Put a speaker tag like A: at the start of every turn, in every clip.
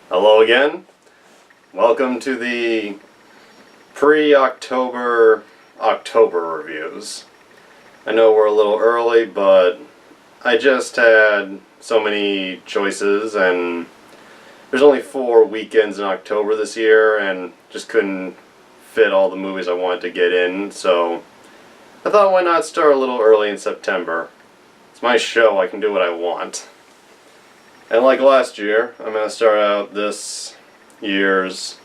A: Hello again. Welcome to the pre-October October reviews. I know we're a little early, but I just had so many choices, and there's only 4 weekends in October this year, and just couldn't fit all the movies I wanted to get in, so I thought, why not start a little early in September? It's my show, I can do what I want. And like last year, I'm going to start out this year's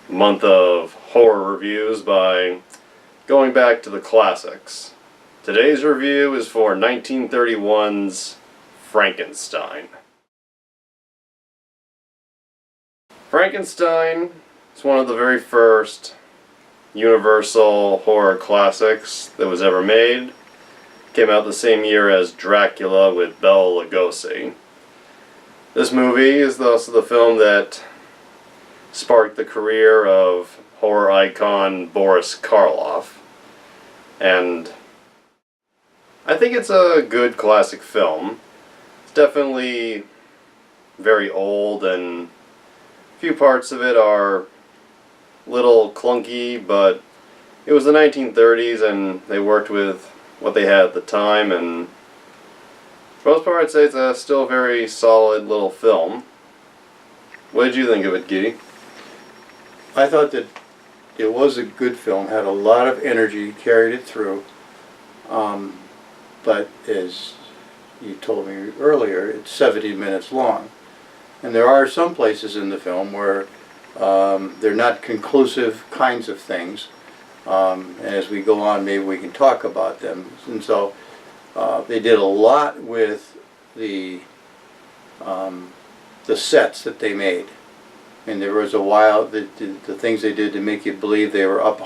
A: month of horror reviews by going back to the classics. Today's review is for 1931's Frankenstein. Frankenstein is one of the very first Universal horror classics that was ever made. Came out the same year as Dracula with Bela Lugosi. This movie is also the film that sparked the career of horror icon Boris Karloff. And I think it's a good classic film. It's definitely very old, and a few parts of it are a little clunky, but it was the 1930s and they worked with what they had at the time, and for the most part I'd say it's still a very solid little film. What did you think of it, Giddy?
B: I thought that it was a good film, had a lot of energy, carried it through, but as you told me earlier, it's 70 minutes long. And there are some places in the film where they're not conclusive kinds of things. And as we go on, maybe we can talk about them. And so they did a lot with the sets that they made. And there was a while, the things they did to make you believe they were up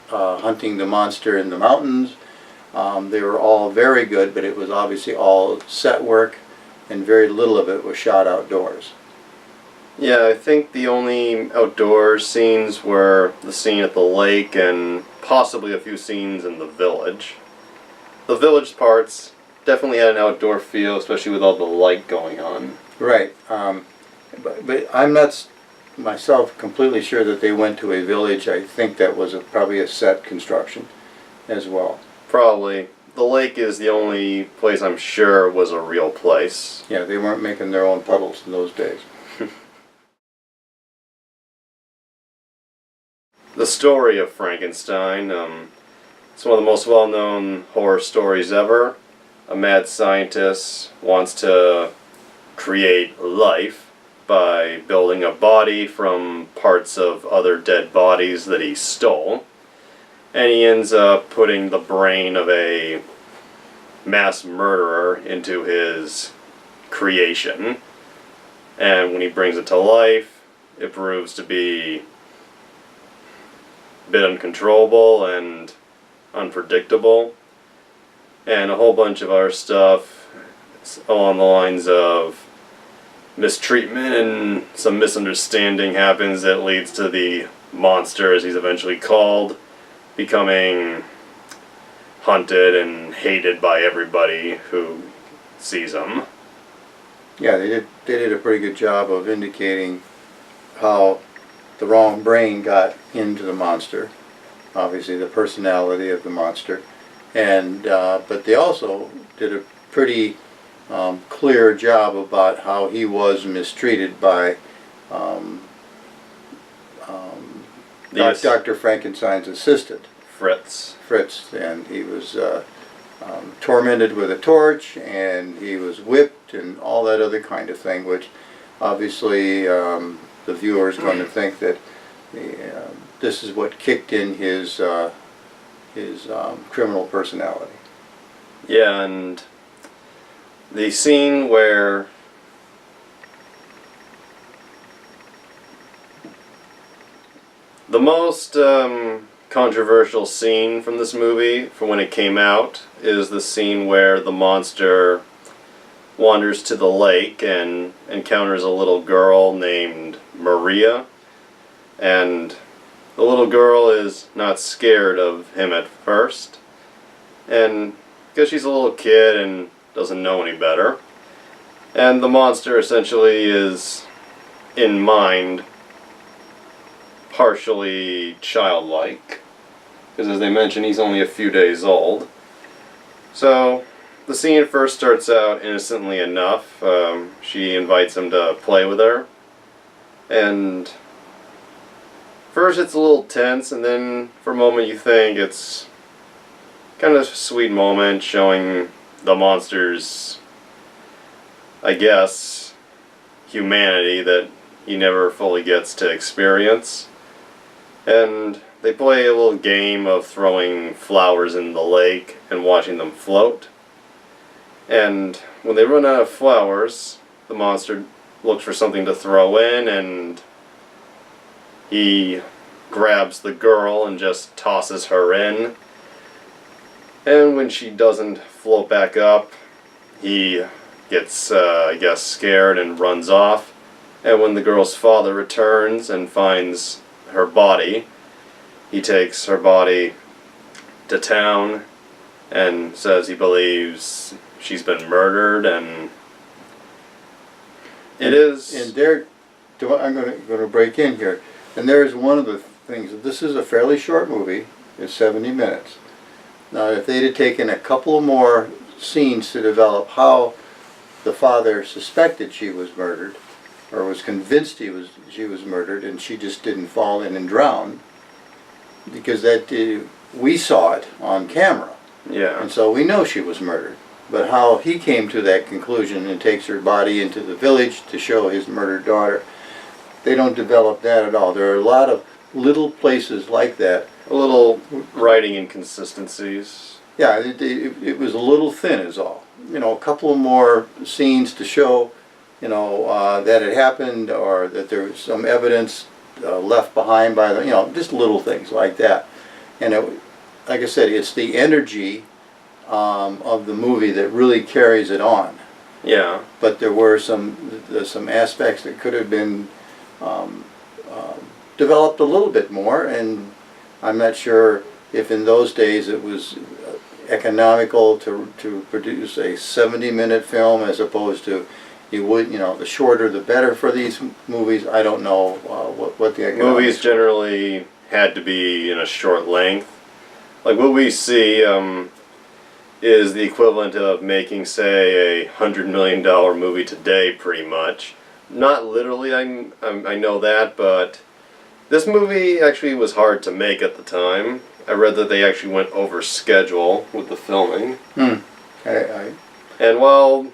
B: hunting the monster in the mountains. They were all very good, but it was obviously all set work, and very little of it was shot outdoors.
A: Yeah, I think the only outdoor scenes were the scene at the lake and possibly a few scenes in the village. The village parts definitely had an outdoor feel, especially with all the light going on.
B: Right, but I'm not myself completely sure that they went to a village. I think that was probably a set construction as well.
A: Probably. The lake is the only place I'm sure was a real place.
B: Yeah, they weren't making their own puddles in those days.
A: The story of Frankenstein, it's one of the most well-known horror stories ever. A mad scientist wants to create life by building a body from parts of other dead bodies that he stole. And he ends up putting the brain of a mass murderer into his creation. And when he brings it to life, it proves to be a bit uncontrollable and unpredictable. And a whole bunch of other stuff along the lines of mistreatment and some misunderstanding happens that leads to the monster, as he's eventually called, becoming hunted and hated by everybody who sees him.
B: Yeah, they did a pretty good job of indicating how the wrong brain got into the monster. Obviously, the personality of the monster, and but they also did a pretty clear job about how he was mistreated by Dr. Frankenstein's assistant,
A: Fritz.
B: And he was tormented with a torch, and he was whipped, and all that other kind of thing, which obviously the viewer is going to think that this is what kicked in his criminal personality.
A: Yeah, and the scene where the most controversial scene from this movie, from when it came out, is the scene where the monster wanders to the lake and encounters a little girl named Maria. And the little girl is not scared of him at first, and because she's a little kid and doesn't know any better. And the monster essentially is in mind, partially childlike. Because as they mentioned, he's only a few days old. So, the scene first starts out innocently enough. She invites him to play with her. And first it's a little tense, and then for a moment you think it's kind of a sweet moment showing the monster's, I guess, humanity that he never fully gets to experience. And they play a little game of throwing flowers in the lake and watching them float. And when they run out of flowers, the monster looks for something to throw in, and he grabs the girl and just tosses her in. And when she doesn't float back up, he gets, I guess, scared and runs off. And when the girl's father returns and finds her body, he takes her body to town and says he believes she's been murdered, and it is.
B: And there, I'm going to break in here. And there's one of the things. This is a fairly short movie. It's 70 minutes. Now, if they'd have taken a couple more scenes to develop how the father suspected she was murdered, or was convinced she was murdered, and she just didn't fall in and drown, because we saw it on camera.
A: Yeah.
B: And so we know she was murdered. But how he came to that conclusion and takes her body into the village to show his murdered daughter, they don't develop that at all. There are a lot of little places like that.
A: A little writing inconsistencies.
B: Yeah, it was a little thin is all. You know, a couple of more scenes to show, that it happened, or that there was some evidence left behind by the, just little things like that. And like I said, it's the energy of the movie that really carries it on.
A: Yeah.
B: But there were some aspects that could have been developed a little bit more, and I'm not sure if in those days it was economical to produce a 70-minute film as opposed to the shorter the better for these movies. I don't know what the economics
A: movies generally had to be in a short length. Like what we see is the equivalent of making, say, $100 million movie today, pretty much. Not literally, I know that, but this movie actually was hard to make at the time. I read that they actually went over schedule with the filming. And while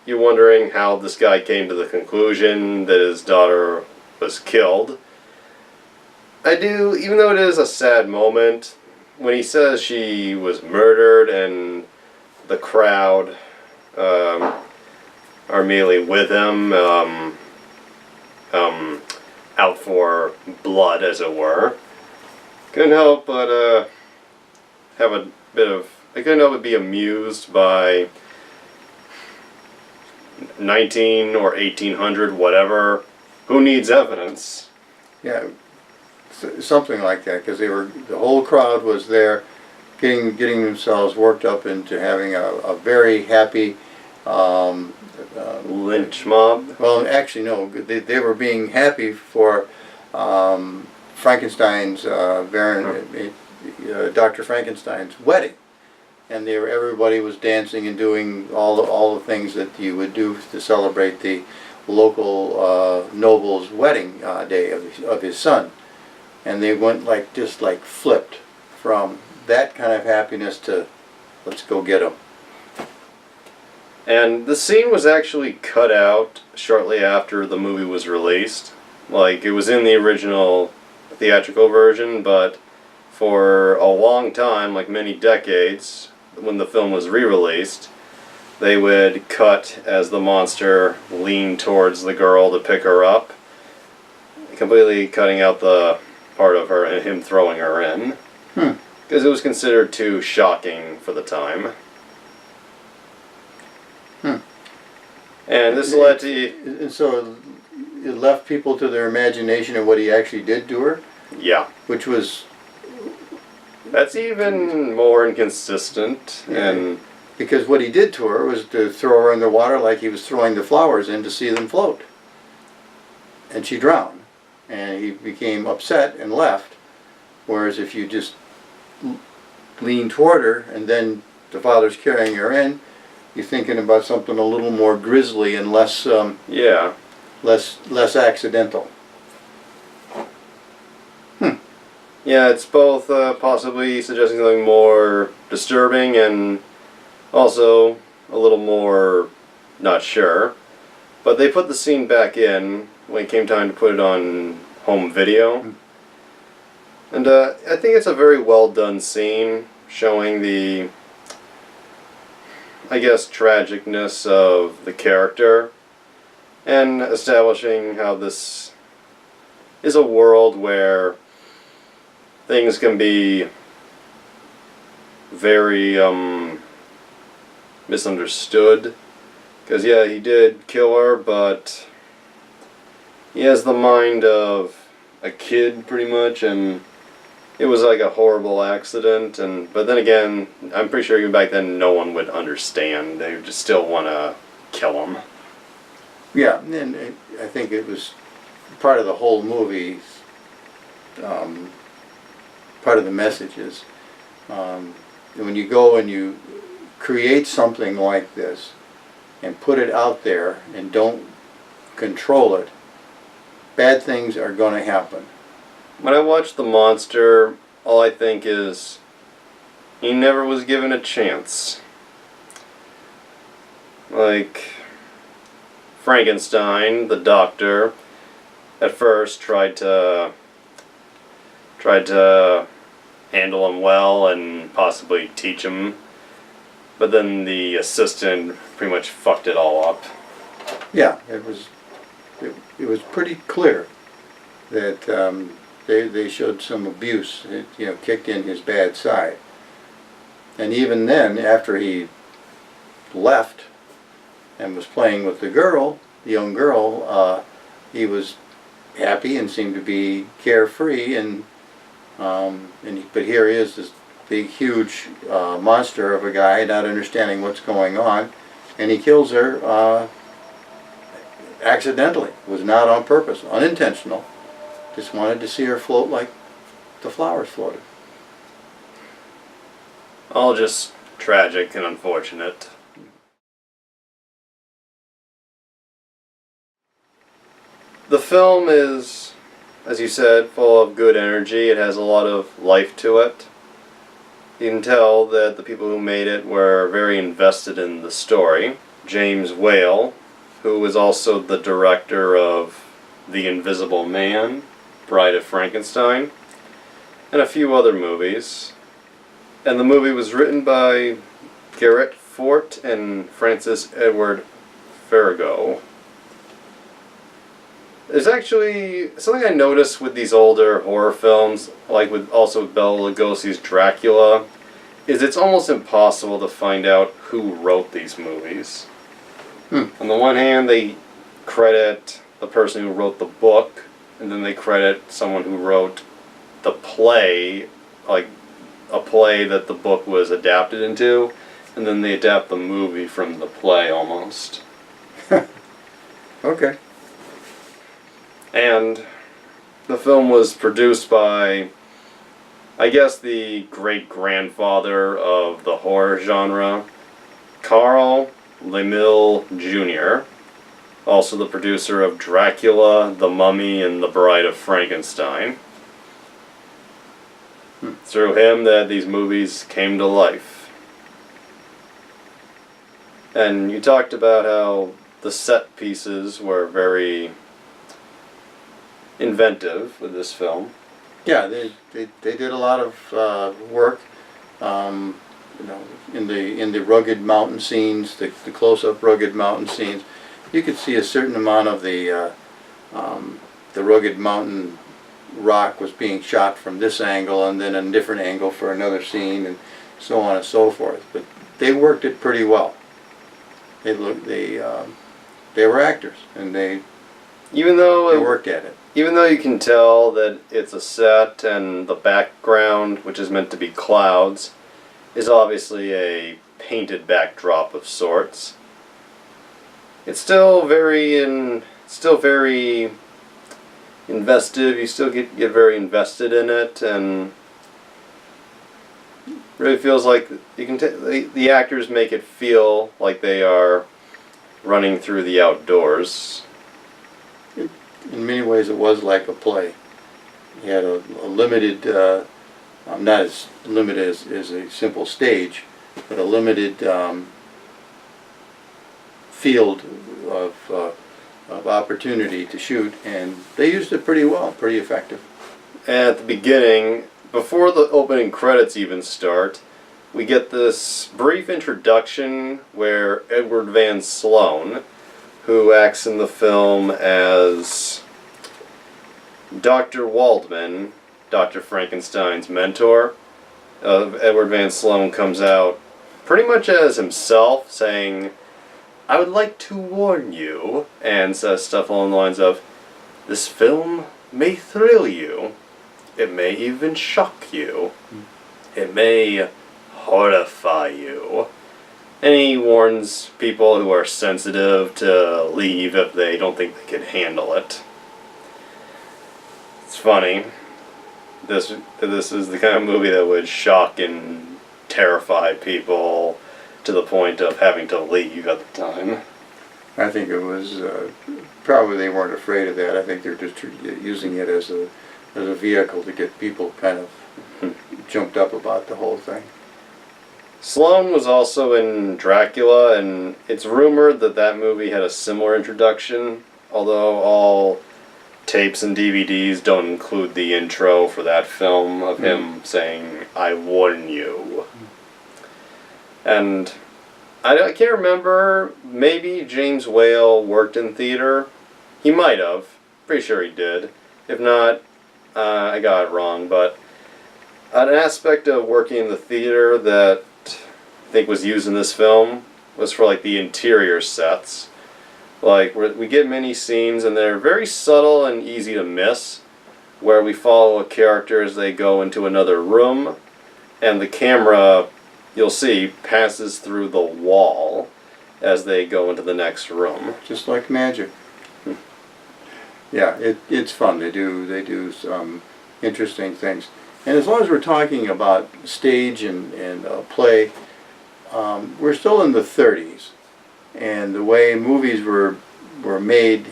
A: you're wondering how this guy came to the conclusion that his daughter was killed, I do, even though it is a sad moment, when he says she was murdered and the crowd are immediately with him, out for blood, as it were, couldn't help but have a bit of, I couldn't help but be amused by 19 or 1800, whatever. Who needs evidence?
B: Yeah, something like that, because the whole crowd was there, getting themselves worked up into having a very happy
A: lynch mob.
B: Well, actually, no. They were being happy for Frankenstein's Dr. Frankenstein's wedding, and everybody was dancing and doing all the things that you would do to celebrate the local noble's wedding day of his son. And they went just flipped from that kind of happiness to let's go get him.
A: And the scene was actually cut out shortly after the movie was released. Like, it was in the original theatrical version, but for a long time, like many decades, when the film was re-released, they would cut as the monster leaned towards the girl to pick her up, completely cutting out the part of her and him throwing her in. Because it was considered too shocking for the time. And this led to...
B: And so it left people to their imagination of what he actually did to her?
A: Yeah.
B: Which was...
A: That's even more inconsistent.
B: Yeah.
A: And
B: because what he did to her was to throw her in the water like he was throwing the flowers in to see them float. and she drowned, and he became upset and left. Whereas if you just lean toward her and then the father's carrying her in, you're thinking about something a little more grisly and less
A: Yeah.
B: less accidental.
A: Yeah, it's both possibly suggesting something more disturbing and also a little more not sure. But they put the scene back in when it came time to put it on home video. And I think it's a very well done scene showing the, I guess, tragicness of the character and establishing how this is a world where things can be very misunderstood. Because, yeah, he did kill her, but he has the mind of a kid, pretty much, and it was like a horrible accident. But then again, I'm pretty sure even back then no one would understand. They would just still want to kill him.
B: Yeah, and I think it was part of the whole movie, part of the messages. When you go and you create something like this and put it out there and don't control it, bad things are going to happen.
A: When I watch The Monster, all I think is, he never was given a chance. Like, Frankenstein, the doctor, at first tried to handle him well and possibly teach him, but then the assistant pretty much fucked it all up.
B: Yeah, it was pretty clear that they showed some abuse. It, kicked in his bad side. And even then, after he left and was playing with the young girl, he was happy and seemed to be carefree. But here he is, this big, huge monster of a guy, not understanding what's going on, and he kills her accidentally. It was not on purpose, unintentional. Just wanted to see her float like the flowers floated.
A: All just tragic and unfortunate. The film is, as you said, full of good energy. It has a lot of life to it. You can tell that the people who made it were very invested in the story. James Whale, who was also the director of The Invisible Man, Bride of Frankenstein, and a few other movies. And the movie was written by Garrett Fort and Francis Edward Farrago. There's actually something I noticed with these older horror films, like with Bela Lugosi's Dracula, is it's almost impossible to find out who wrote these movies. On the one hand, they credit the person who wrote the book, and then they credit someone who wrote the play, like a play that the book was adapted into, and then they adapt the movie from the play almost.
B: Okay.
A: And the film was produced by, I guess, the great-grandfather of the horror genre, Carl Laemmle Jr., also the producer of Dracula, The Mummy, and The Bride of Frankenstein. Through him that these movies came to life. And you talked about how the set pieces were very inventive with this film.
B: Yeah, they did a lot of work, in the rugged mountain scenes, the close-up rugged mountain scenes. You could see a certain amount of the rugged mountain rock was being shot from this angle, and then a different angle for another scene, and so on and so forth. But they worked it pretty well. They were actors, and they worked at it.
A: Even though you can tell that it's a set and the background, which is meant to be clouds, is obviously a painted backdrop of sorts, it's still very invested. You still get very invested in it, and really feels like you can the actors make it feel like they are running through the outdoors.
B: In many ways, it was like a play. You had a limited, not as limited as a simple stage, but a limited field of opportunity to shoot, and they used it pretty well, pretty effective.
A: And at the beginning, before the opening credits even start, we get this brief introduction where Edward Van Sloan, who acts in the film as Dr. Waldman, Dr. Frankenstein's mentor, Edward Van Sloan comes out pretty much as himself, saying, "I would like to warn you," and says stuff along the lines of, "This film may thrill you. It may even shock you. It may horrify you." And he warns people who are sensitive to leave if they don't think they can handle it. It's funny. This is the kind of movie that would shock and terrify people to the point of having to leave at the time.
B: I think it was probably they weren't afraid of that. I think they're just using it as a vehicle to get people kind of jumped up about the whole thing.
A: Sloan was also in Dracula, and it's rumored that that movie had a similar introduction, although all tapes and DVDs don't include the intro for that film of him saying, "I warn you." And I can't remember, maybe James Whale worked in theater. He might have. Pretty sure he did. If not, I got it wrong, but an aspect of working in the theater that I think was used in this film was for like the interior sets. Like we get many scenes and they're very subtle and easy to miss, where we follow a character as they go into another room, and the camera, you'll see, passes through the wall as they go into the next room.
B: Just like magic. Yeah, it's fun. They do some interesting things. And as long as we're talking about stage and play, we're still in the 30s, and the way movies were made,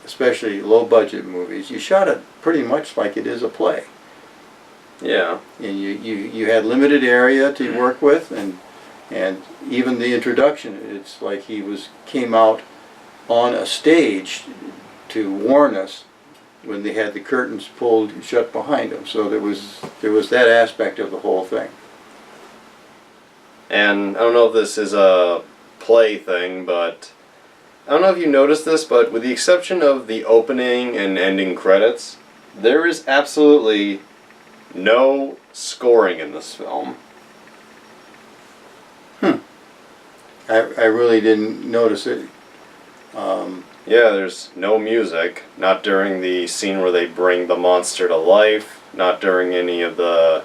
B: especially low-budget movies, you shot it pretty much like it is a play.
A: Yeah.
B: And you had limited area to work with, and even the introduction, it's like he came out on a stage to warn us when they had the curtains pulled shut behind him. So there was that aspect of the whole thing.
A: And I don't know if this is a play thing, but I don't know if you noticed this, but with the exception of the opening and ending credits, there is absolutely no scoring in this film.
B: I really didn't notice it.
A: Yeah, there's no music. Not during the scene where they bring the monster to life. Not during any of the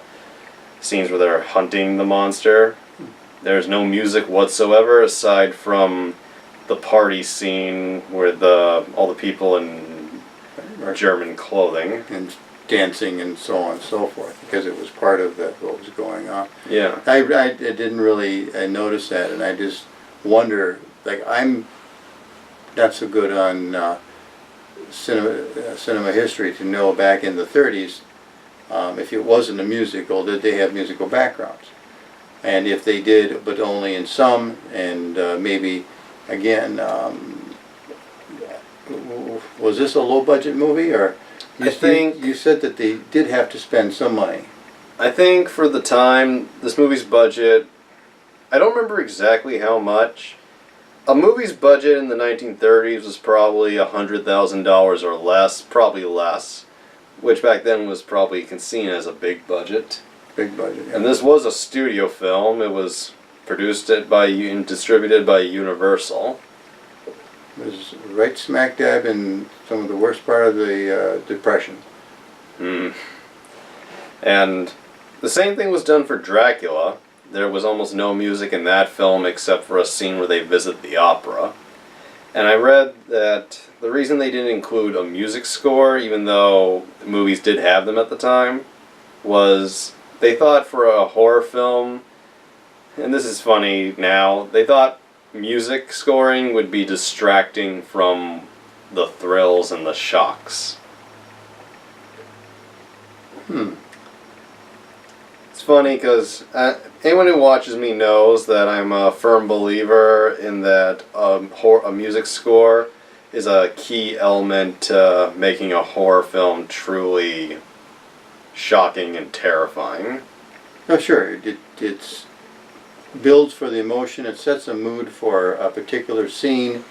A: scenes where they're hunting the monster. There's no music whatsoever aside from the party scene where all the people in German clothing.
B: And dancing and so on and so forth, because it was part of what was going on.
A: Yeah.
B: I didn't really notice that, and I just wonder, like, I'm not so good on cinema history to know back in the 30s, if it wasn't a musical, did they have musical backgrounds? And if they did, but only in some, and maybe, again, was this a low-budget movie, or you said that they did have to spend some money?
A: I think for the time, this movie's budget, I don't remember exactly how much. A movie's budget in the 1930s was probably $100,000 or less, probably less, which back then was probably seen as a big budget.
B: Big budget, yeah.
A: And this was a studio film. It was produced and distributed by Universal.
B: It was right smack dab in some of the worst part of the Depression.
A: And the same thing was done for Dracula. There was almost no music in that film except for a scene where they visit the opera. And I read that the reason they didn't include a music score, even though the movies did have them at the time, was they thought for a horror film, and this is funny now, they thought music scoring would be distracting from the thrills and the shocks. It's funny because anyone who watches me knows that I'm a firm believer in that a music score is a key element to making a horror film truly shocking and terrifying.
B: Oh, sure. It builds for the emotion. It sets a mood for a particular scene,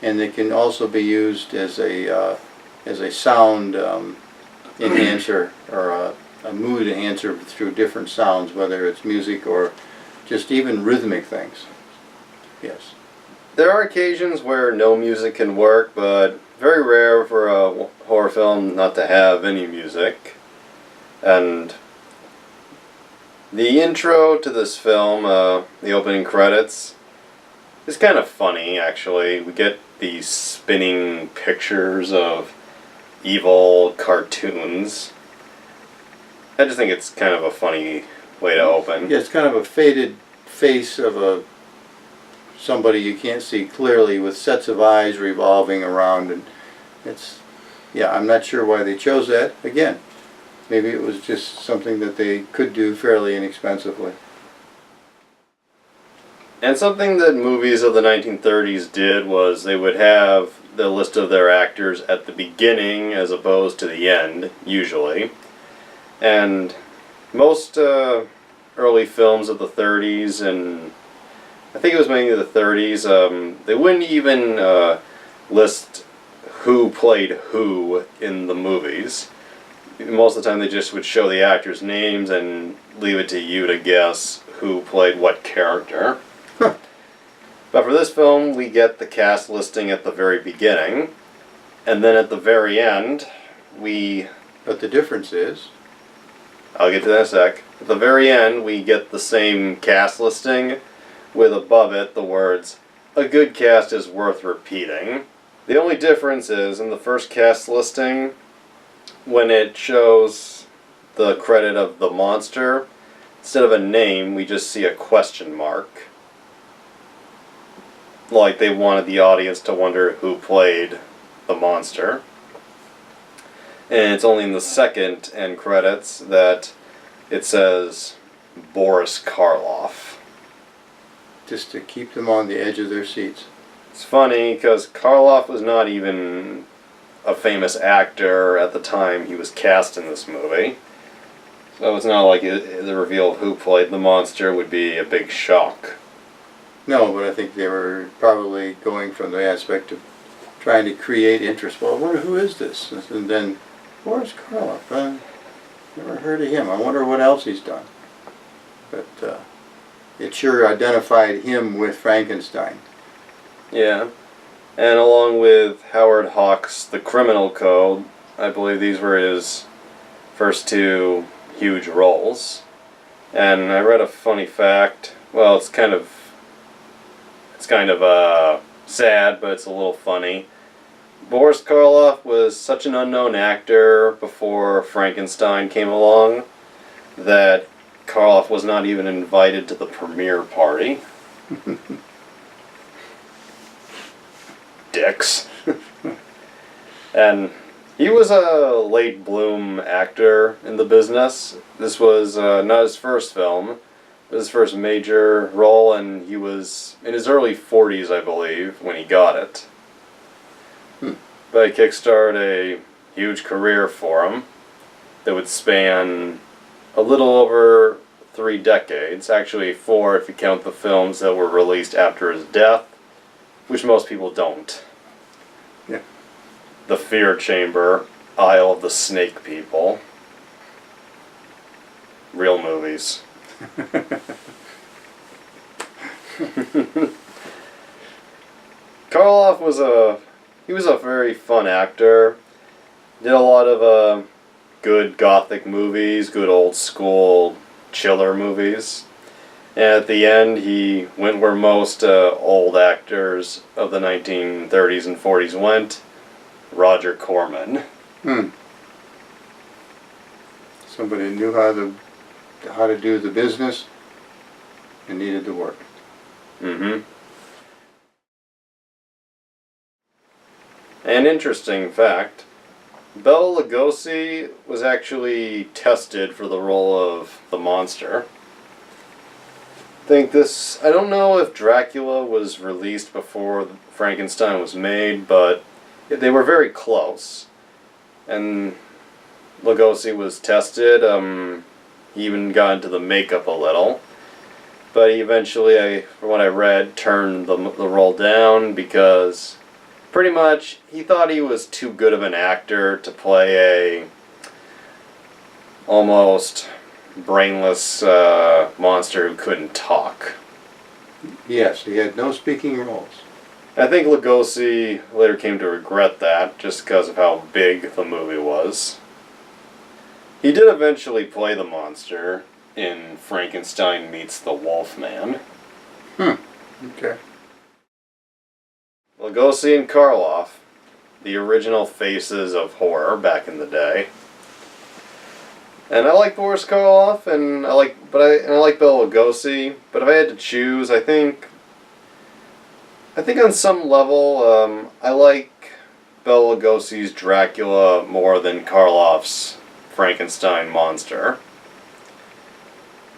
B: and it can also be used as a sound enhancer or a mood enhancer through different sounds, whether it's music or just even rhythmic things. Yes.
A: There are occasions where no music can work, but very rare for a horror film not to have any music. And the intro to this film, the opening credits, is kind of funny, actually. We get these spinning pictures of evil cartoons. I just think it's kind of a funny way to open.
B: Yeah, it's kind of a faded face of somebody you can't see clearly with sets of eyes revolving around, and I'm not sure why they chose that. Again, maybe it was just something that they could do fairly inexpensively.
A: And something that movies of the 1930s did was they would have the list of their actors at the beginning as opposed to the end, usually. And most early films of the 30s, and I think it was mainly the 30s, they wouldn't even list who played who in the movies. Most of the time they just would show the actors' names and leave it to you to guess who played what character. But for this film, we get the cast listing at the very beginning, and then at the very end,
B: But the difference is,
A: I'll get to that in a sec. At the very end, we get the same cast listing with above it the words, "A good cast is worth repeating." The only difference is, in the first cast listing, when it shows the credit of the monster, instead of a name, we just see a question mark. Like they wanted the audience to wonder who played the monster. And it's only in the second end credits that it says Boris Karloff.
B: just to keep them on the edge of their seats.
A: It's funny because Karloff was not even a famous actor at the time he was cast in this movie. So it's not like the reveal of who played the monster would be a big shock.
B: No, but I think they were probably going from the aspect of trying to create interest. Well, who is this? And then, Boris Karloff. Never heard of him. I wonder what else he's done. But it sure identified him with Frankenstein.
A: Yeah. And along with Howard Hawks' The Criminal Code, I believe these were his first two huge roles. And I read a funny fact. Well, it's kind of sad, but it's a little funny. Boris Karloff was such an unknown actor before Frankenstein came along that Karloff was not even invited to the premiere party. Dicks. And he was a late bloom actor in the business. This was not his first film. It was his first major role, and he was in his early 40s, I believe, when he got it. But it kickstarted a huge career for him that would span a little over 3 decades. Actually 4 if you count the films that were released after his death, which most people don't.
B: Yeah.
A: The Fear Chamber, Isle of the Snake People. Real movies. Karloff was a very fun actor. Did a lot of good gothic movies, good old school chiller movies. And at the end, he went where most old actors of the 1930s and 40s went, Roger Corman.
B: Somebody knew how to do the business and needed the work.
A: Mm-hmm. An interesting fact, Bela Lugosi was actually tested for the role of the monster. I don't know if Dracula was released before Frankenstein was made, but they were very close. And Lugosi was tested, he even got into the makeup a little. But he eventually, from what I read, turned the role down because pretty much he thought he was too good of an actor to play a almost brainless monster who couldn't talk.
B: Yes, he had no speaking roles.
A: I think Lugosi later came to regret that just because of how big the movie was. He did eventually play the monster in Frankenstein Meets the Wolfman.
B: Okay.
A: Lugosi and Karloff, the original faces of horror back in the day. And I like Boris Karloff, and I like Bela Lugosi. But if I had to choose, I think on some level, I like Bela Lugosi's Dracula more than Karloff's Frankenstein monster.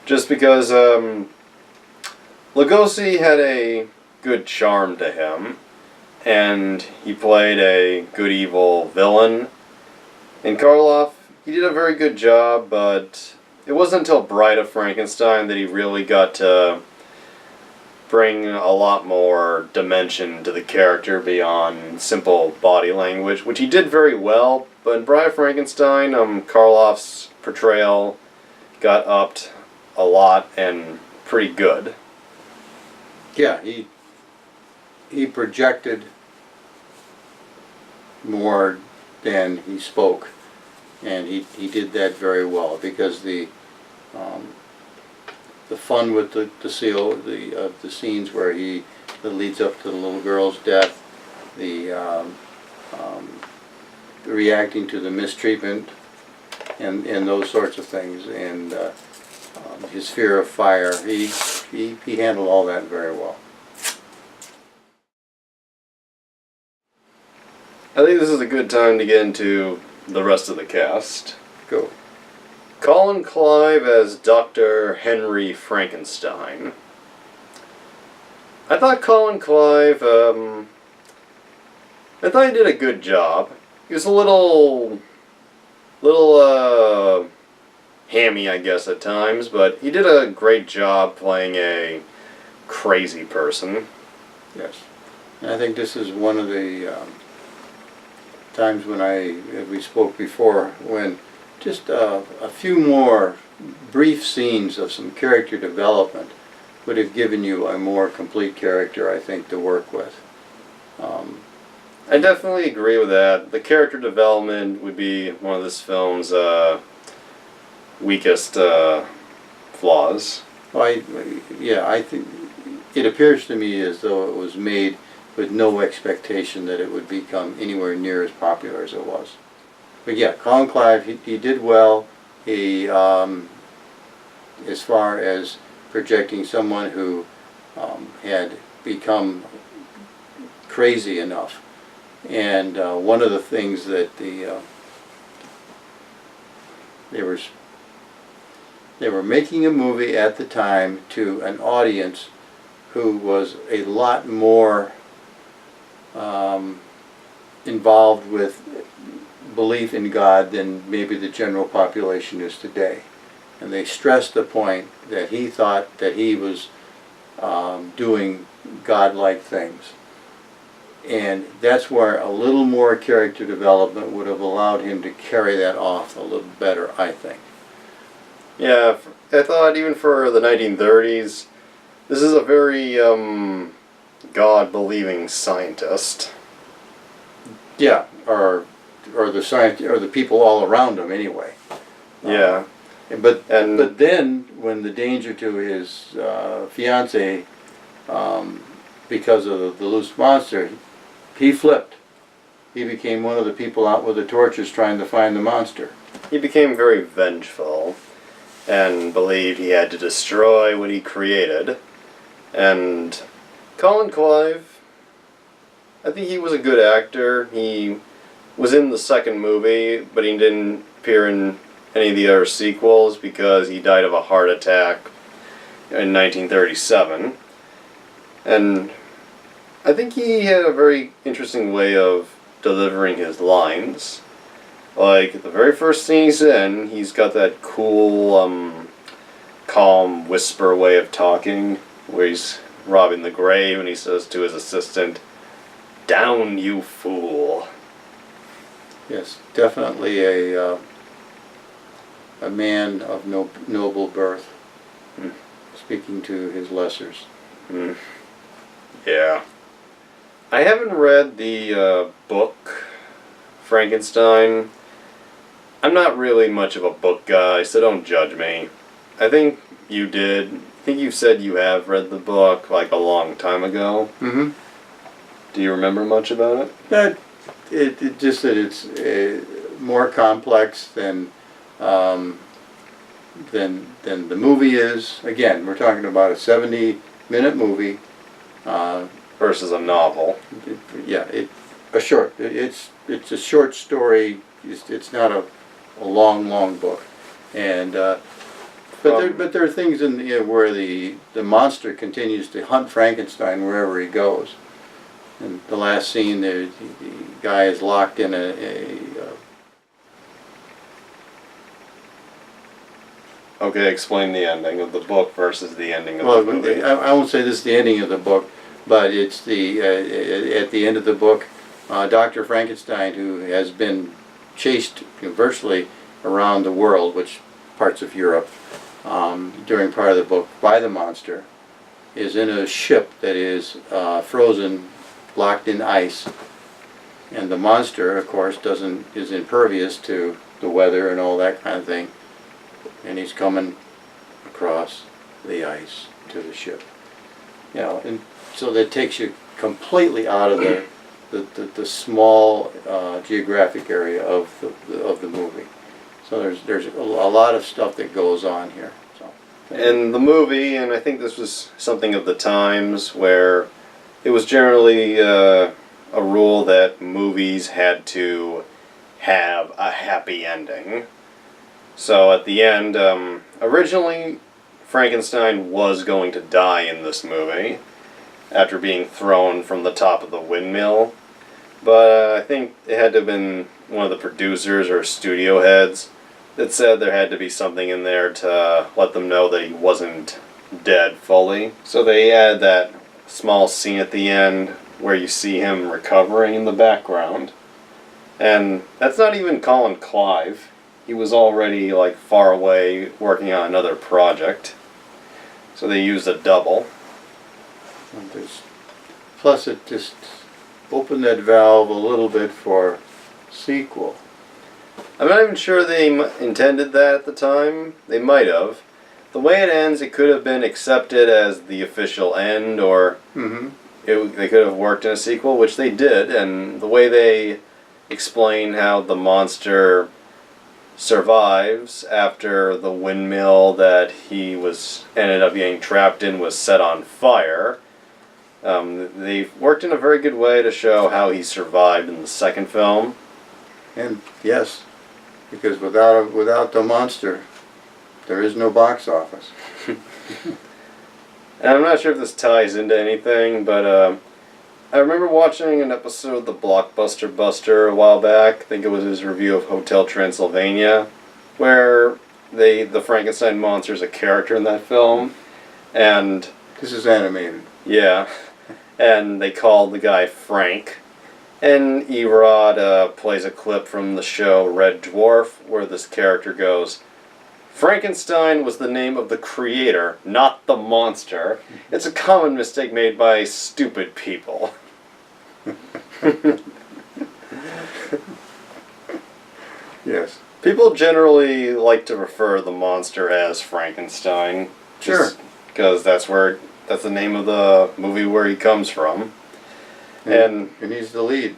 A: Just because Lugosi had a good charm to him, and he played a good evil villain. And Karloff, he did a very good job, but it wasn't until Bride of Frankenstein that he really got to bring a lot more dimension to the character beyond simple body language, which he did very well. But in Bride of Frankenstein, Karloff's portrayal got upped a lot and pretty good.
B: Yeah, he projected more than he spoke, and he did that very well because the fun with the scenes where that leads up to the little girl's death, the reacting to the mistreatment and those sorts of things, and his fear of fire, he handled all that very well.
A: I think this is a good time to get into the rest of the cast.
B: Go.
A: Colin Clive as Dr. Henry Frankenstein. I thought Colin Clive, I thought he did a good job. He was a little hammy, I guess, at times, but he did a great job playing a crazy person.
B: Yes. And I think this is one of the times when we spoke before, when just a few more brief scenes of some character development would have given you a more complete character, I think, to work with.
A: I definitely agree with that. The character development would be one of this film's weakest flaws.
B: I think it appears to me as though it was made with no expectation that it would become anywhere near as popular as it was. But yeah, Colin Clive, he did well. He, as far as projecting someone who had become crazy enough. And one of the things that they were making a movie at the time to an audience who was a lot more involved with belief in God than maybe the general population is today. And they stressed the point that he thought that he was doing godlike things. And that's where a little more character development would have allowed him to carry that off a little better, I think.
A: Yeah, I thought even for the 1930s, this is a very God-believing scientist.
B: Yeah, or the science, or the people all around him anyway.
A: Yeah.
B: But
A: And
B: then when the danger to his fiancée, because of the loose monster, he flipped. He became one of the people out with the torches trying to find the monster.
A: he became very vengeful and believed he had to destroy what he created. And Colin Clive, I think he was a good actor. He was in the second movie, but he didn't appear in any of the other sequels because he died of a heart attack in 1937. And I think he had a very interesting way of delivering his lines. Like, the very first scene he's in, he's got that cool, calm whisper way of talking, where he's robbing the grave and he says to his assistant, "Down, you fool."
B: Yes, definitely a man of noble birth, speaking to his lessers.
A: Yeah. I haven't read the book, Frankenstein. I'm not really much of a book guy, so don't judge me. I think you did. I think you said you have read the book like a long time ago.
B: Mm-hmm.
A: Do you remember much about it?
B: But it just that it's more complex than the movie is. Again, we're talking about a 70-minute movie.
A: Versus a novel.
B: It's a short story. It's not a long book, and but there are things in where the monster continues to hunt Frankenstein wherever he goes. And the last scene, the guy is locked in
A: Okay, explain the ending of the book versus the ending of the movie.
B: I won't say this is the ending of the book, but it's the at the end of the book, Dr. Frankenstein, who has been chased virtually around the world, which parts of Europe, during part of the book by the monster, is in a ship that is frozen, locked in ice, and the monster, of course, is impervious to the weather and all that kind of thing, and he's coming across the ice to the ship. And so that takes you completely out of the small geographic area of the movie. So there's a lot of stuff that goes on here. So.
A: In the movie, and I think this was something of the times where it was generally a rule that movies had to have a happy ending. So at the end, originally Frankenstein was going to die in this movie after being thrown from the top of the windmill. But I think it had to have been one of the producers or studio heads that said there had to be something in there to let them know that he wasn't dead fully. So they add that small scene at the end where you see him recovering in the background. And that's not even Colin Clive. He was already like far away working on another project. So they used a double.
B: Plus it just opened that valve a little bit for sequel.
A: I'm not even sure they intended that at the time. They might have. The way it ends, it could have been accepted as the official end, or they could have worked in a sequel, which they did. And the way they explain how the monster survives after the windmill that he ended up getting trapped in was set on fire. They've worked in a very good way to show how he survived in the second film.
B: And yes, because without the monster, there is no box office.
A: And I'm not sure if this ties into anything, but I remember watching an episode of the Blockbuster Buster a while back. I think it was his review of Hotel Transylvania, where the Frankenstein monster is a character in that film, and
B: this is animated.
A: Yeah, and they called the guy Frank. And Erod plays a clip from the show Red Dwarf, where this character goes, "Frankenstein was the name of the creator, not the monster. It's a common mistake made by stupid people."
B: Yes.
A: People generally like to refer the monster as Frankenstein.
B: Sure.
A: Because that's the name of the movie where he comes from.
B: And he's the lead.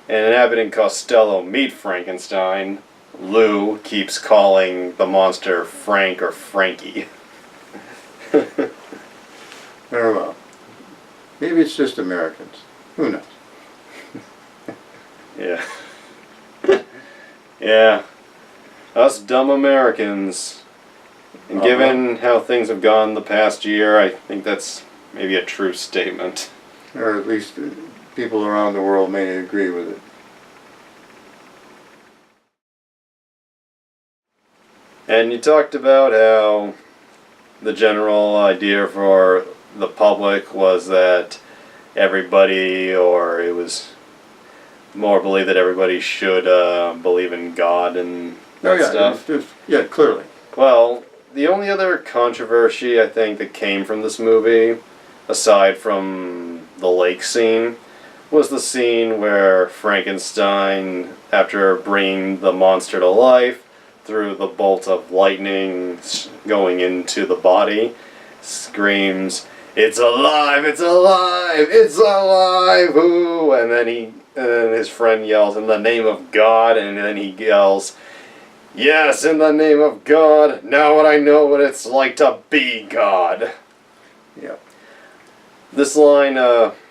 A: And in Abbott and Costello Meet Frankenstein, Lou keeps calling the monster Frank or Frankie.
B: I don't know. Maybe it's just Americans. Who knows?
A: Yeah. Yeah. Us dumb Americans. And given how things have gone the past year, I think that's maybe a true statement.
B: Or at least people around the world may agree with it.
A: And you talked about how the general idea for the public was that everybody, or it was more believed that everybody should believe in God and that stuff.
B: Yeah, clearly.
A: Well, the only other controversy I think that came from this movie, aside from the lake scene, was the scene where Frankenstein, after bringing the monster to life, through the bolt of lightning going into the body, screams, "It's alive! It's alive! It's alive! Ooh!" And then his friend yells, "In the name of God!" And then he yells, "Yes, in the name of God! Now what I know what it's like to be God!"
B: Yeah.
A: This line,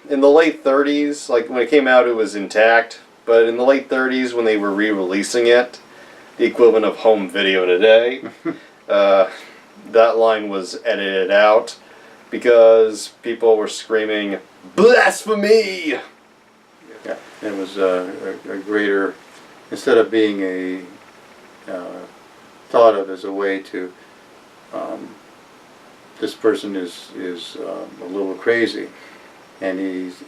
A: in the late 30s, like when it came out it was intact, but in the late 30s when they were re-releasing it, the equivalent of home video today, that line was edited out because people were screaming, "Blasphemy!"
B: Yeah, it was a greater, instead of being thought of as a way to, this person is a little crazy, and he's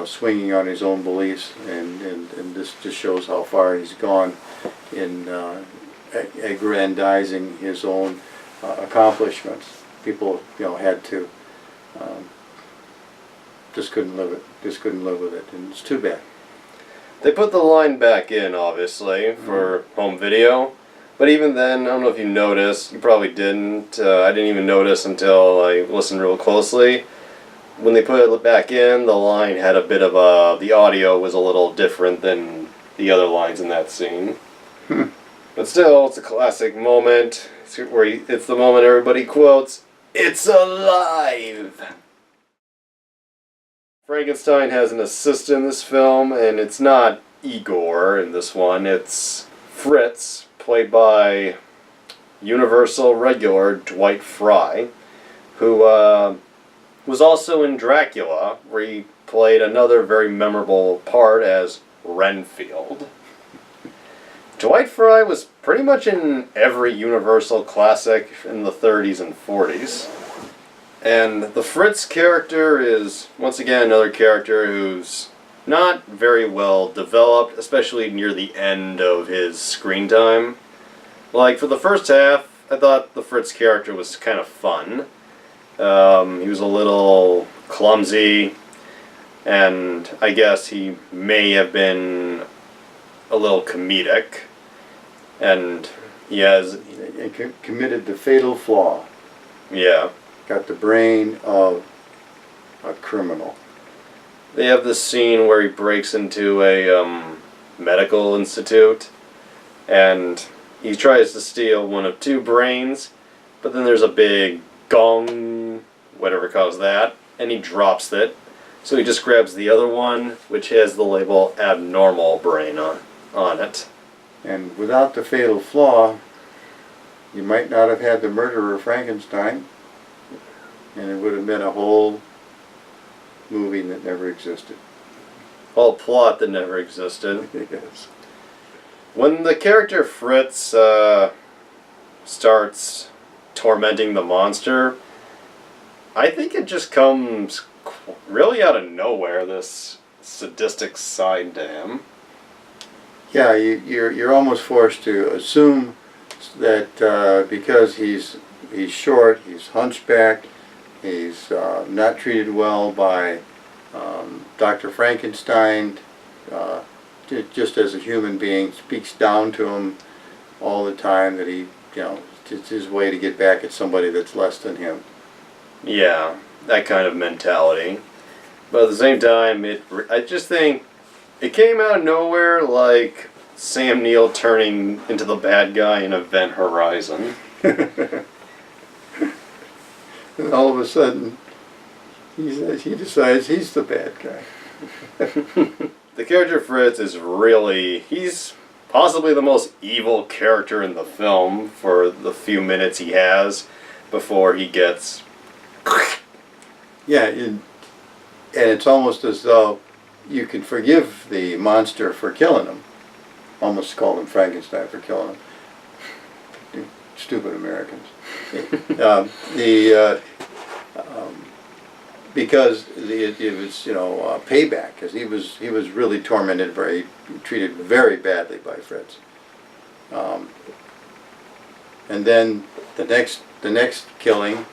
B: swinging on his own beliefs, and this just shows how far he's gone in aggrandizing his own accomplishments. People had to just couldn't live with it, and it's too bad.
A: They put the line back in, obviously, for home video. But even then, I don't know if you noticed, you probably didn't. I didn't even notice until I listened real closely. When they put it back in, the line had a bit of the audio was a little different than the other lines in that scene. But still, it's a classic moment. It's the moment everybody quotes, "It's alive!" Frankenstein has an assistant in this film, and it's not Igor in this one, it's Fritz, played by Universal regular Dwight Fry, who was also in Dracula, where he played another very memorable part as Renfield. Dwight Fry was pretty much in every Universal classic in the 30s and 40s. And the Fritz character is, once again, another character who's not very well developed, especially near the end of his screen time. Like, for the first half, I thought the Fritz character was kind of fun. He was a little clumsy, and I guess he may have been a little comedic. And he has...
B: He committed the fatal flaw.
A: Yeah.
B: Got the brain of a criminal.
A: They have this scene where he breaks into a medical institute, and he tries to steal one of two brains, but then there's a big gong, whatever caused that, and he drops it. So he just grabs the other one, which has the label abnormal brain on it.
B: And without the fatal flaw, you might not have had the murderer Frankenstein, and it would have been a whole movie that never existed.
A: Whole plot that never existed.
B: Yes.
A: When the character Fritz starts tormenting the monster, I think it just comes really out of nowhere, this sadistic side to him.
B: Yeah, you're almost forced to assume that because he's short, he's hunchbacked, he's not treated well by Dr. Frankenstein, just as a human being, speaks down to him all the time, that he, it's his way to get back at somebody that's less than him.
A: Yeah, that kind of mentality. But at the same time, I just think it came out of nowhere, like Sam Neill turning into the bad guy in Event Horizon.
B: And all of a sudden, he decides he's the bad guy.
A: The character Fritz is he's possibly the most evil character in the film for the few minutes he has before he gets...
B: Yeah, and it's almost as though you can forgive the monster for killing him. Almost called him Frankenstein for killing him. Stupid Americans. Because it was payback, because he was really tormented, treated very badly by Fritz. And then the next killing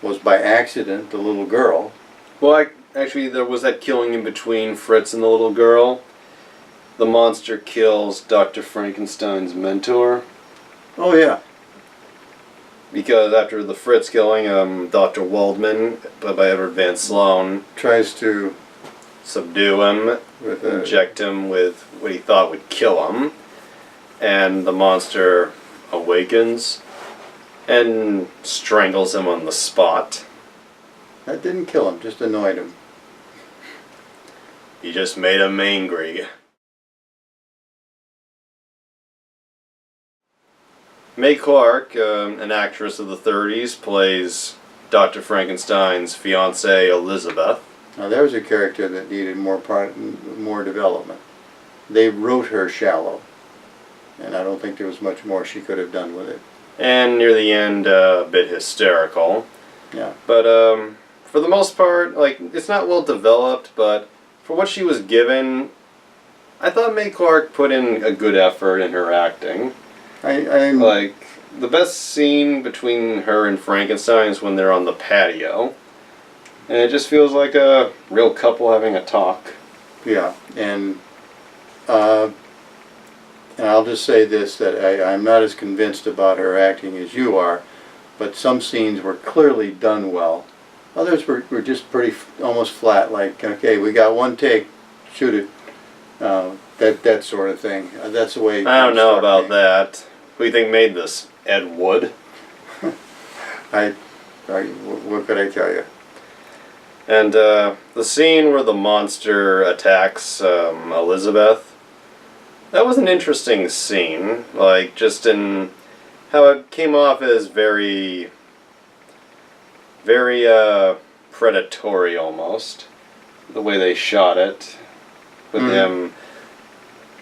B: was by accident, the little girl.
A: Well, actually, there was that killing in between Fritz and the little girl. The monster kills Dr. Frankenstein's mentor.
B: Oh, yeah.
A: Because after the Fritz killing, Dr. Waldman, played by Edward Van Sloan,
B: tries to
A: subdue him, inject him with what he thought would kill him, and the monster awakens and strangles him on the spot.
B: That didn't kill him, just annoyed him.
A: He just made him angry. Mae Clarke, an actress of the 30s, plays Dr. Frankenstein's fiancée, Elizabeth.
B: Now there's a character that needed more development. They wrote her shallow, and I don't think there was much more she could have done with it.
A: And near the end, a bit hysterical.
B: Yeah.
A: But for the most part, it's not well developed, but for what she was given, I thought Mae Clarke put in a good effort in her acting. The best scene between her and Frankenstein is when they're on the patio. And it just feels like a real couple having a talk.
B: Yeah, and I'll just say this, that I'm not as convinced about her acting as you are, but some scenes were clearly done well. Others were just pretty almost flat, like, okay, we got one take, shoot it. That sort of thing. That's the way.
A: I don't know about that. Who do you think made this? Ed Wood?
B: What could I tell you?
A: And the scene where the monster attacks Elizabeth, that was an interesting scene. Just in how it came off as very, very predatory almost. The way they shot it. With him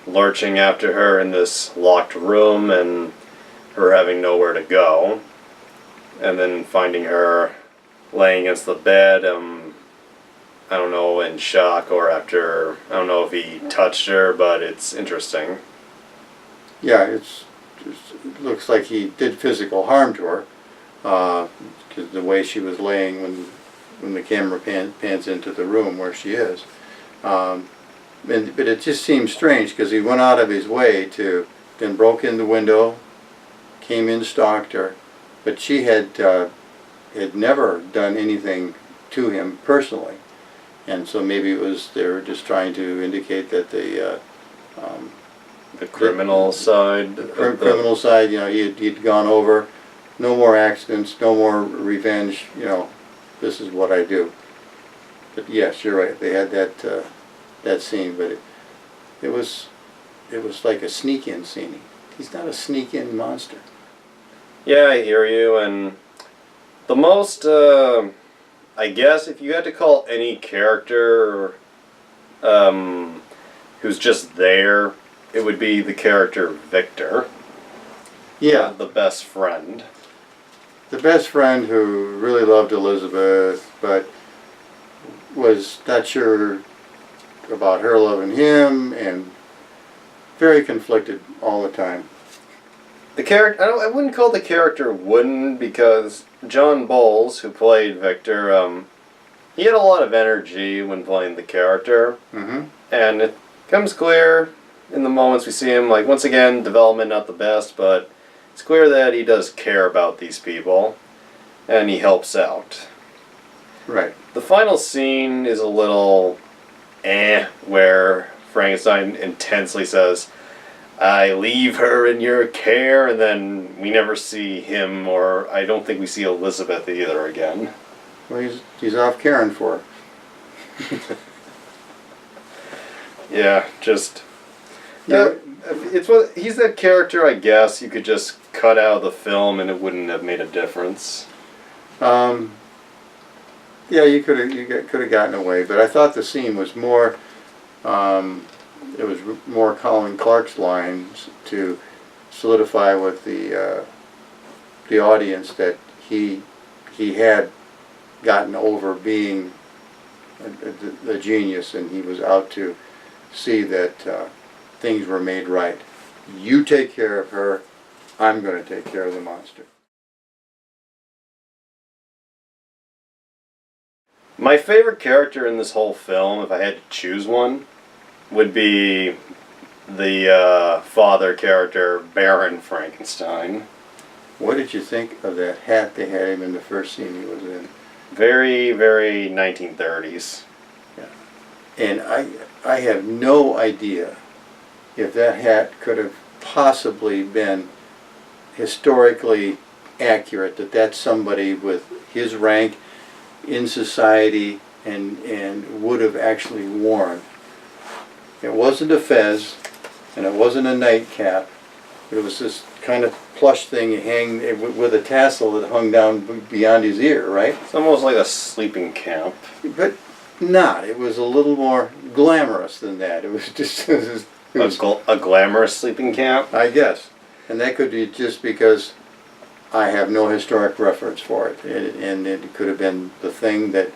A: lurching after her in this locked room and her having nowhere to go. And then finding her laying against the bed, I don't know, in shock or after, I don't know if he touched her, but it's interesting.
B: Yeah, it looks like he did physical harm to her, because the way she was laying when the camera pans into the room where she is. But it just seems strange, because he went out of his way to, then broke in the window, came in, stalked her, but she had never done anything to him personally. And so maybe they were just trying to indicate that the
A: criminal side.
B: Criminal side, he'd gone over, no more accidents, no more revenge, this is what I do. But yes, you're right, they had that scene, but it was like a sneak-in scene. He's not a sneak-in monster.
A: Yeah, I hear you, and the most, I guess, if you had to call any character who's just there, it would be the character Victor.
B: Yeah.
A: The best friend.
B: The best friend who really loved Elizabeth, but was not sure about her loving him, and very conflicted all the time.
A: The character, I wouldn't call the character wooden, because John Bowles, who played Victor, he had a lot of energy when playing the character.
B: Mm-hmm.
A: And it comes clear in the moments we see him, like, once again, development not the best, but it's clear that he does care about these people, and he helps out.
B: Right.
A: The final scene is a little where Frankenstein intensely says, "I leave her in your care," and then we never see him, or I don't think we see Elizabeth either again.
B: Well, he's off caring for her.
A: Yeah, just...
B: Yeah.
A: He's that character, I guess, you could just cut out of the film and it wouldn't have made a difference.
B: Yeah, you could have gotten away, but I thought the scene was more. It was more Colin Clark's lines to solidify with the audience that he had gotten over being a genius, and he was out to see that things were made right. You take care of her. I'm going to take care of the monster.
A: My favorite character in this whole film, if I had to choose one, would be the father character, Baron Frankenstein.
B: What did you think of that hat they had him in the first scene he was in?
A: Very, very 1930s.
B: Yeah. And I have no idea if that hat could have possibly been historically accurate, that that's somebody with his rank in society and would have actually worn. It wasn't a fez, and it wasn't a nightcap, but it was this kind of plush thing hang with a tassel that hung down beyond his ear, right?
A: It's almost like a sleeping camp.
B: But not. It was a little more glamorous than that. It was just
A: A glamorous sleeping camp?
B: I guess. And that could be just because I have no historic reference for it. And it could have been the thing that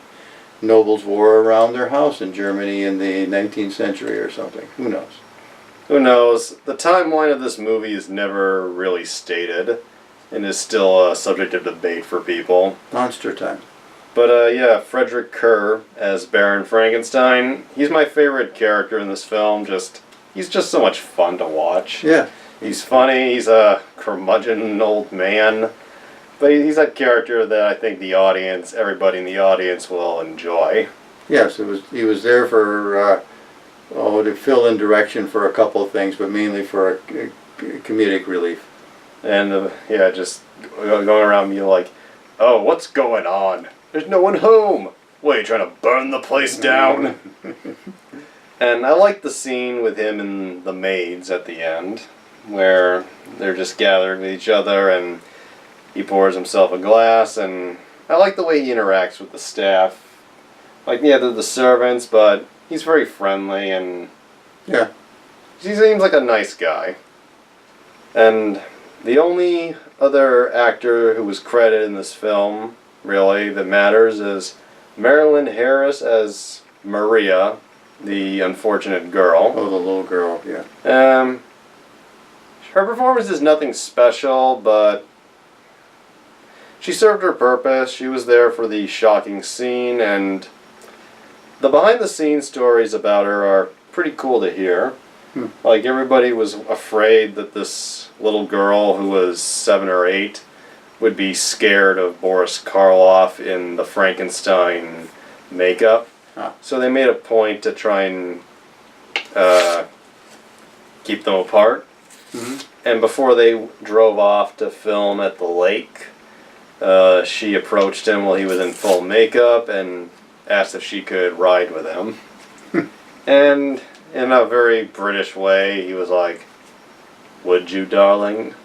B: nobles wore around their house in Germany in the 19th century or something. Who knows?
A: Who knows? The timeline of this movie is never really stated and is still a subject of debate for people.
B: Monster time.
A: But yeah, Frederick Kerr as Baron Frankenstein, he's my favorite character in this film. He's just so much fun to watch.
B: Yeah.
A: He's funny, he's a curmudgeon old man, but he's that character that I think the audience, everybody in the audience will enjoy.
B: Yes, he was there for, to fill in direction for a couple of things, but mainly for a comedic relief.
A: And yeah, just going around being like, "Oh, what's going on? There's no one home. What, are you trying to burn the place down?" And I like the scene with him and the maids at the end, where they're just gathered with each other and he pours himself a glass, and I like the way he interacts with the staff. Like, yeah, they're the servants, but he's very friendly and
B: Yeah.
A: he seems like a nice guy. And the only other actor who was credited in this film, really, that matters is Marilyn Harris as Maria, the unfortunate girl.
B: Oh, the little girl, yeah.
A: Her performance is nothing special, but she served her purpose. She was there for the shocking scene, and the behind-the-scenes stories about her are pretty cool to hear. Like, everybody was afraid that this little girl who was 7 or 8 would be scared of Boris Karloff in the Frankenstein makeup. So they made a point to try and keep them apart. And before they drove off to film at the lake, she approached him while he was in full makeup and asked if she could ride with him. And in a very British way, he was like, "Would you, darling?"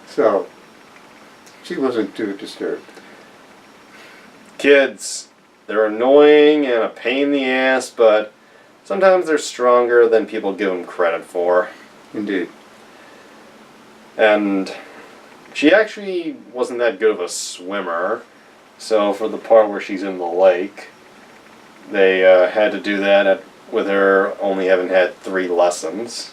B: So, she wasn't too disturbed.
A: Kids, they're annoying and a pain in the ass, but sometimes they're stronger than people give them credit for.
B: Indeed.
A: And she actually wasn't that good of a swimmer, so for the part where she's in the lake, they had to do that with her only having had 3 lessons.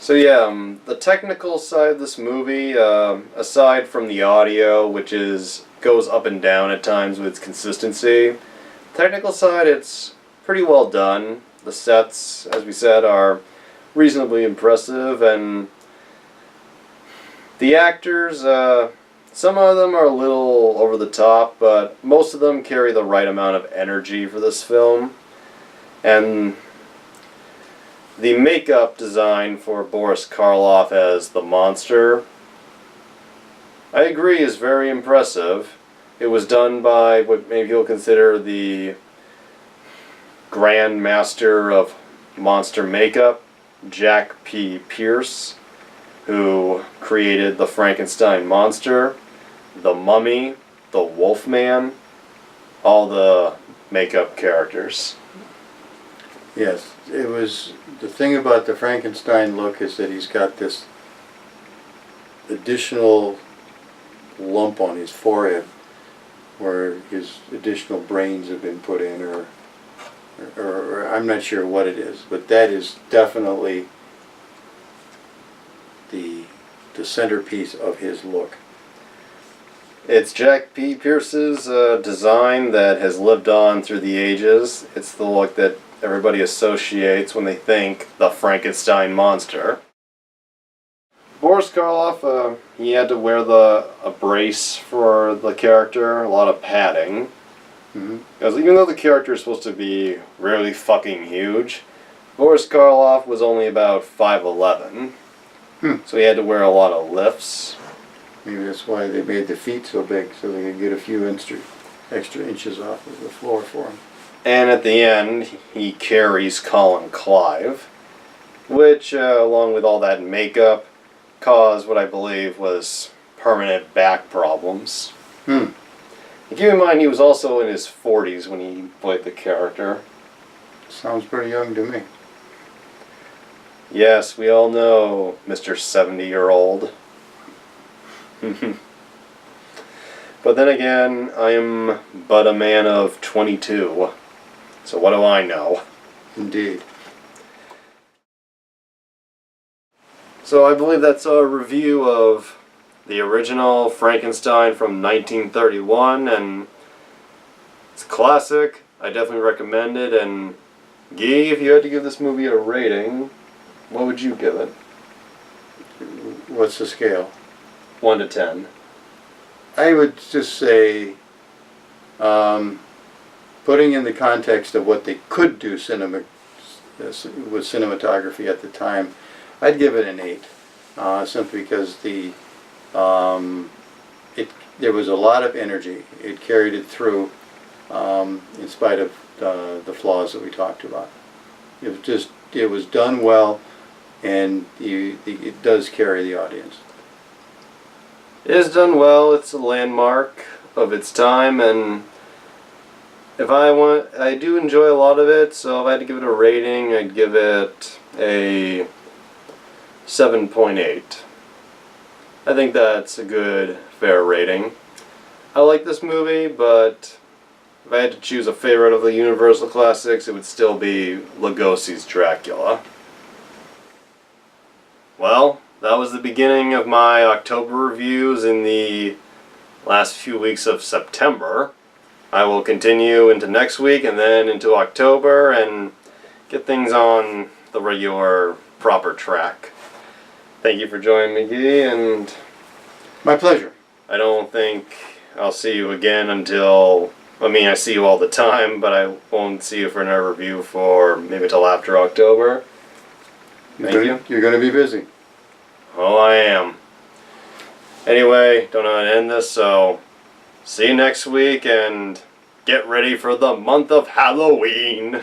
A: So yeah, the technical side of this movie, aside from the audio, which goes up and down at times with its consistency, technical side, it's pretty well done. The sets, as we said, are reasonably impressive, and the actors, some of them are a little over the top, but most of them carry the right amount of energy for this film. And the makeup design for Boris Karloff as the monster, I agree, is very impressive. It was done by what maybe you'll consider the Grand Master of monster makeup, Jack P. Pierce, who created the Frankenstein monster, the Mummy, the Wolfman, all the makeup characters.
B: Yes, it was, the thing about the Frankenstein look is that he's got this additional lump on his forehead where his additional brains have been put in, or I'm not sure what it is, but that is definitely the centerpiece of his look.
A: It's Jack P. Pierce's design that has lived on through the ages. It's the look that everybody associates when they think the Frankenstein monster. Boris Karloff, he had to wear a brace for the character, a lot of padding.
B: Mm-hmm.
A: Because even though the character is supposed to be really fucking huge, Boris Karloff was only about 5'11". So he had to wear a lot of lifts.
B: Maybe that's why they made the feet so big, so they could get a few extra inches off of the floor for him.
A: And at the end, he carries Colin Clive, which, along with all that makeup, caused what I believe was permanent back problems. And keep in mind, he was also in his 40s when he played the character.
B: Sounds pretty young to me.
A: Yes, we all know Mr. 70-year-old. But then again, I am but a man of 22. So what do I know?
B: Indeed.
A: So I believe that's a review of the original Frankenstein from 1931, and it's a classic. I definitely recommend it. And Guy, if you had to give this movie a rating, what would you give it?
B: What's the scale?
A: 1 to 10.
B: I would just say, putting in the context of what they could do with cinematography at the time, I'd give it an 8. Simply because there was a lot of energy. It carried it through, in spite of the flaws that we talked about. It was done well, and it does carry the audience.
A: It is done well. It's a landmark of its time, and I do enjoy a lot of it, so if I had to give it a rating, I'd give it a 7.8. I think that's a good, fair rating. I like this movie, but if I had to choose a favorite of the Universal classics, it would still be Lugosi's Dracula. Well, that was the beginning of my October reviews in the last few weeks of September. I will continue into next week and then into October and get things on the regular, proper track. Thank you for joining me, Guy, and
B: My pleasure.
A: I don't think I'll see you again until, I see you all the time, but I won't see you for another review for maybe till after October. Thank you.
B: You're going to be busy.
A: Oh, I am. Anyway, don't know how to end this, so see you next week and get ready for the month of Halloween.